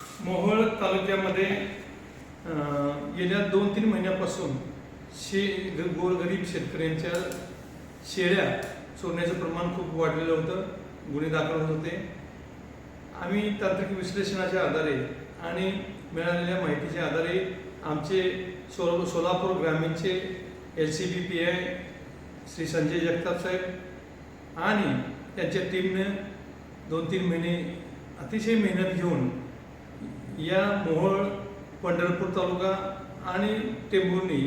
मोहोळ तालुक्यामध्ये गेल्या 2-3 महिन्यापासून गोरगरीब शेतकऱ्यांच्या शेळ्या चोरण्याचं प्रमाण खूप वाढलेलं होतं. गुन्हे दाखल होत होते. आम्ही तांत्रिक विश्लेषणाच्या आधारे आणि मिळालेल्या माहितीच्या आधारे आमचे सोलापूर ग्रामीणचे LCB-PI श्री संजय जगताप साहेब आणि त्यांच्या टीमनं 2-3 महिने अतिशय मेहनत घेऊन या मोहोळ, पंढरपूर तालुका आणि टेंभुर्णी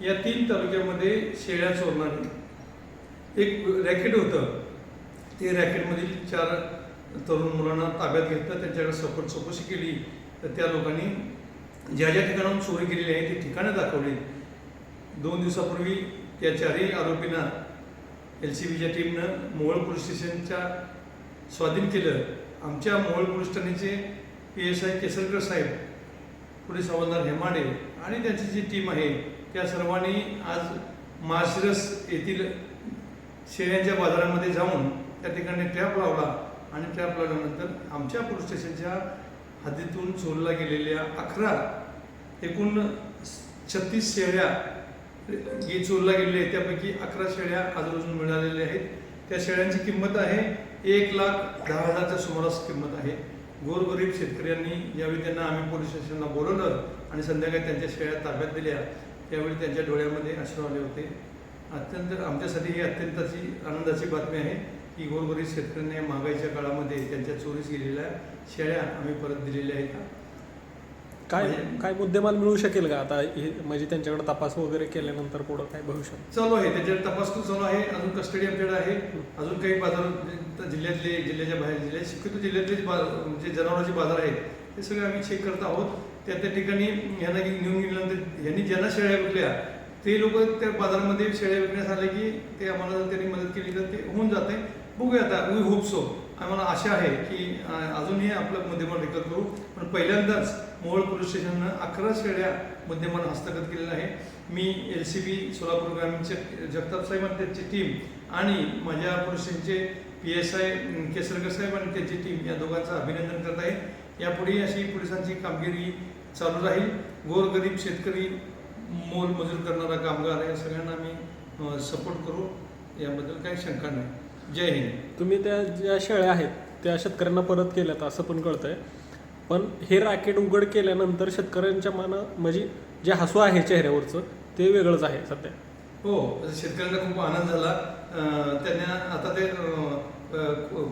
या 3 तालुक्यामध्ये शेळ्या चोरणारे एक रॅकेट होतं. ते रॅकेटमधील 4 तरुण मुलांना ताब्यात घेतलं. त्यांच्याकडे सखोल चौकशी केली तर त्या लोकांनी ज्या ज्या ठिकाणाहून चोरी केलेली आहे ती ठिकाणं दाखवली. 2 दिवसापूर्वी त्या 4ही आरोपींना LCBच्या टीमनं मोहोळ पोलीस स्टेशनच्या स्वाधीन केलं. आमच्या मोहोळ पोलीस ठाण्याचे PSI केसरकर साहेब, पोलीस हवालदार हेमाडे आणि त्यांची जी टीम आहे त्या सर्वांनी आज माळशिरस येथील शेळ्यांच्या बाजारामध्ये जाऊन त्या ठिकाणी ट्रॅप लावला आणि ट्रॅप लावल्यानंतर आमच्या पोलीस स्टेशनच्या हद्दीतून चोरल्या गेलेल्या 11 एकूण 36 शेळ्या जे चोरल्या गेलेल्या आहेत त्यापैकी 11 शेळ्या आज रोजी मिळालेल्या आहेत. त्या शेळ्यांची किंमत आहे 1,10,000च्या सुमारास किंमत आहे. गोरगरीब शेतकऱ्यांनी ज्यावेळी त्यांना आम्ही पोलीस स्टेशनला बोलवलं आणि संध्याकाळी त्यांच्या शेळ्या ताब्यात दिल्या त्यावेळी त्यांच्या डोळ्यामध्ये अश्रू आले होते. अत्यंत आमच्यासाठी ही अत्यंतची आनंदाची बातमी आहे की गोरगरीब शेतकऱ्यांनी महागाईच्या काळामध्ये त्यांच्या चोरीस गेलेल्या शेळ्या आम्ही परत दिलेल्या आहेत. काय मुद्देमाल मिळू शकेल का आता हे म्हणजे त्यांच्याकडे तपास वगैरे केल्यानंतर पुढं काय भविष्य चालू आहे? त्याच्यावर तपास चालू आहे. अजून कस्टडी आमच्याकडे आहे. अजून काही बाजार जिल्ह्याच्या बाहेर शक्यतो जिल्ह्यातले जे जनावरांचे बाजार आहेत ते सगळे आम्ही चेक करत आहोत. त्या ठिकाणी यांना घेऊन गेल्यानंतर यांनी ज्यांना शेळ्या विकल्या ते लोक त्या बाजारामध्ये शेळ्या विकण्यास आले की ते आम्हाला जर त्यांनी मदत केली तर ते होऊन जाते. बघूया आता. We hope so. आम्हाला आशा आहे की अजूनही आपलं मुद्देमाल रेकॉर्ड करू. पण पहिल्यांदाच मोहोळ पोलीस स्टेशननं 11 शेळ्या मुद्देमाल हस्तगत केलेला आहे. मी LCB सोलापूर ग्रामीणचे जगताप साहेब आणि त्यांची टीम आणि माझ्या पोलीस स्टेशनचे PSI केसरकर साहेब आणि त्यांची टीम या दोघांचं अभिनंदन करत आहे. यापुढे अशी पोलिसांची कामगिरी चालू राहील. गोरगरीब शेतकरी, मोलमजूर करणारा कामगार या सगळ्यांना आम्ही सपोर्ट करू. याबद्दल काही शंका नाही. जय हिंद. तुम्ही त्या ज्या शेळ्या आहेत त्या शेतकऱ्यांना परत केल्यात असं पण कळतंय. पण हे रॅकेट उघड केल्यानंतर शेतकऱ्यांच्या म्हणजे जे हसू आहे चेहऱ्यावरचं ते वेगळंच आहे सध्या. हो, शेतकऱ्यांना खूप आनंद झाला. त्यांना आता ते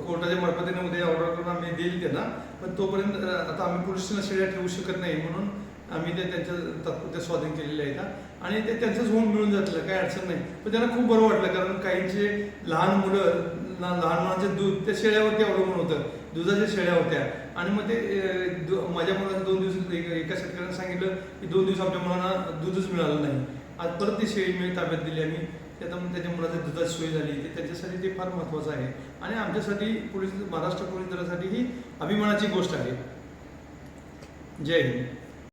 कोर्टाच्या मार्फतीने उद्या ऑर्डर करून आम्ही देईल त्यांना. पण तोपर्यंत आता आम्ही पोलिसांना शेळ्या ठेवू शकत नाही म्हणून आम्ही ते त्यांच्या तात्पुरत्या स्वाधीन केलेले आहेत आणि ते त्यांचंच होऊन मिळून जातलं, काही अडचण नाही. पण त्यांना खूप बरं वाटलं कारण काहींचे लहान मुलांचे दूध त्या शेळ्यावरती अवलंबून होतं. दुधाच्या शेळ्या होत्या आणि मग ते माझ्या मुलांना 2 दिवस एका शेतकऱ्याने सांगितलं की 2 दिवस आमच्या मुलांना दूधच मिळालं नाही. आज परत ती शेळी मी ताब्यात दिली आम्ही. त्यात मग त्याच्या मुलाच्या दुधाची सोय झाली. ते त्याच्यासाठी ते फार महत्त्वाचं आहे आणि आमच्यासाठी महाराष्ट्र पोलीस दलासाठी ही अभिमानाची गोष्ट आहे. जय हिंद.